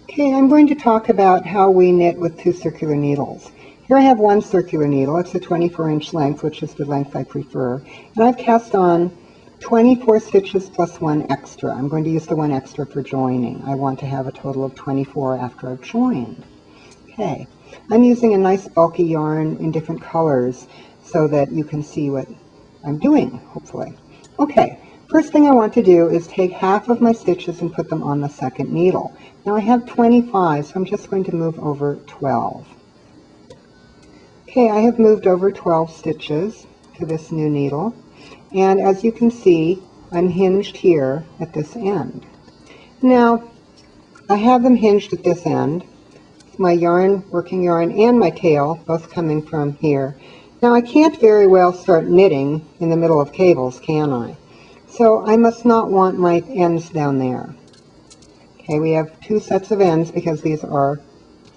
Okay, I'm going to talk about how we knit with two circular needles. Here I have one circular needle. It's a 24-inch length, which is the length I prefer. And I've cast on 24 stitches plus one extra. I'm going to use the one extra for joining. I want to have a total of 24 after I've joined. Okay, I'm using a nice bulky yarn in different colors so that you can see what I'm doing, hopefully. Okay, first thing I want to do is take half of my stitches and put them on the second needle. Now I have 25, so I'm just going to move over 12. Okay, I have moved over 12 stitches to this new needle, and as you can see, I'm hinged here at this end. Now, I have them hinged at this end, my yarn, working yarn, and my tail, both coming from here. Now, I can't very well start knitting in the middle of cables, can I? So I must not want my ends down there. Okay, we have two sets of ends because these are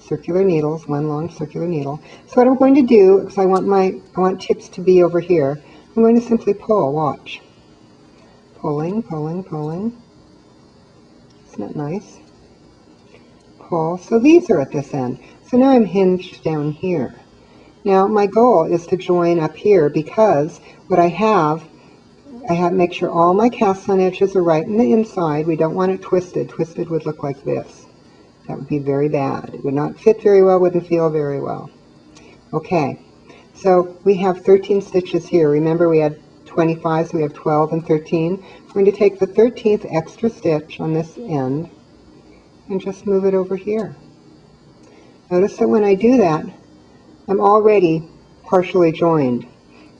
circular needles, one long circular needle. So what I'm going to do, because I want tips to be over here, I'm going to simply pull, watch. Pulling, pulling, pulling. Isn't that nice? Pull. So these are at this end. So now I'm hinged down here. Now my goal is to join up here because what I have make sure all my cast on edges are right in the inside. We don't want it twisted. Twisted would look like this. That would be very bad. It would not fit very well, wouldn't feel very well. Okay, so we have 13 stitches here. Remember we had 25, so we have 12 and 13. I'm going to take the 13th extra stitch on this end and just move it over here. Notice that when I do that, I'm already partially joined.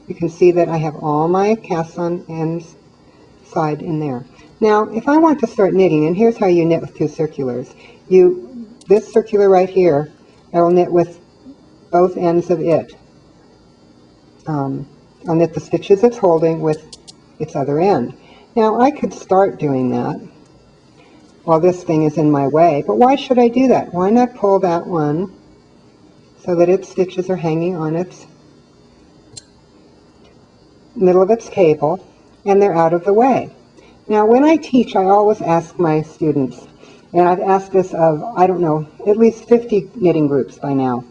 You can see that I have all my cast on ends side in there. Now, if I want to start knitting, and here's how you knit with two circulars. This circular right here, I will knit with both ends of it. I'll knit the stitches it's holding with its other end. Now, I could start doing that while this thing is in my way, but why should I do that? Why not pull that one so that its stitches are hanging on its middle of its cable, and they're out of the way. Now, when I teach, I always ask my students, and I've asked this of, I don't know, at least 50 knitting groups by now.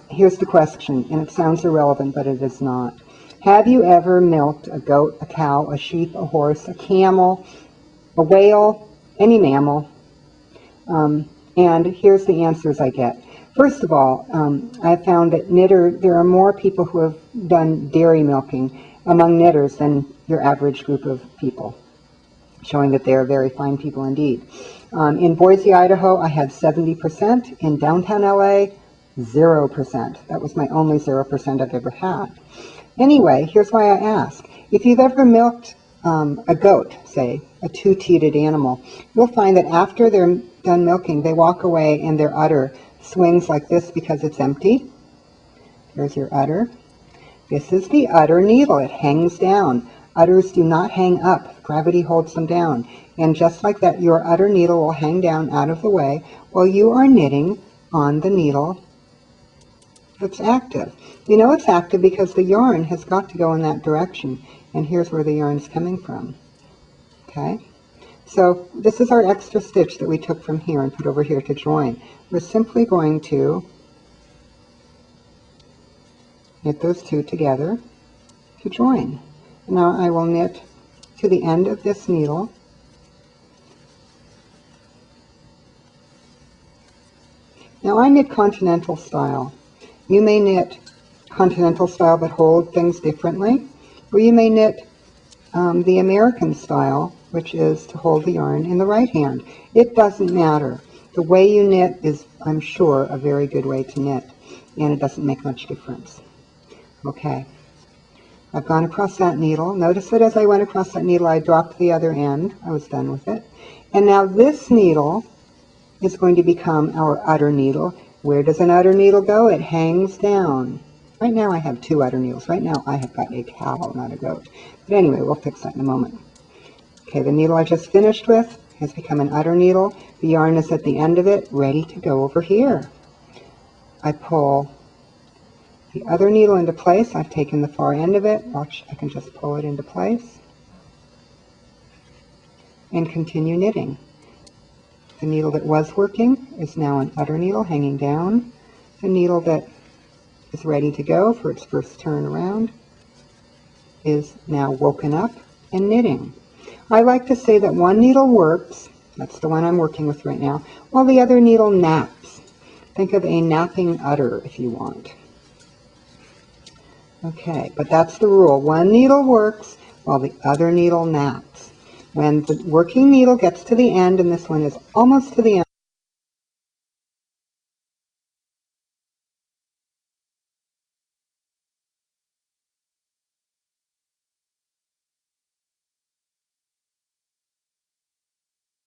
Here's the question, and it sounds irrelevant, but it is not. Have you ever milked a goat, a cow, a sheep, a horse, a camel, a whale, any mammal? And here's the answers I get. First of all, I've found that there are more people who have done dairy milking among knitters than your average group of people, showing that they are very fine people indeed. In Boise, Idaho, I had 70%. In downtown LA, 0%. That was my only 0% I've ever had. Anyway, here's why I ask. If you've ever milked a goat, say, a two-teated animal, you'll find that after they're done milking, they walk away and their udder swings like this because it's empty. Here's your udder. This is the udder needle. It hangs down. Udders do not hang up. Gravity holds them down. And just like that, your udder needle will hang down out of the way while you are knitting on the needle that's active. You know it's active because the yarn has got to go in that direction. And here's where the yarn's coming from. Okay? So this is our extra stitch that we took from here and put over here to join. We're simply going to knit those two together to join. Now I will knit to the end of this needle. Now I knit continental style. You may knit continental style but hold things differently, or you may knit the American style, which is to hold the yarn in the right hand. It doesn't matter. The way you knit is, I'm sure, a very good way to knit, and it doesn't make much difference. Okay, I've gone across that needle. Notice that as I went across that needle, I dropped the other end. I was done with it. And now this needle is going to become our udder needle. Where does an udder needle go? It hangs down. Right now I have two udder needles. Right now I have got a cow, not a goat. But anyway, we'll fix that in a moment. Okay, the needle I just finished with has become an udder needle. The yarn is at the end of it, ready to go over here. I pull the other needle into place. I've taken the far end of it. Watch, I can just pull it into place and continue knitting. The needle that was working is now an udder needle hanging down. The needle that is ready to go for its first turn around is now woken up and knitting. I like to say that one needle works, that's the one I'm working with right now, while the other needle naps. Think of a napping udder if you want. Okay, but that's the rule. One needle works while the other needle naps. When the working needle gets to the end, and this one is almost to the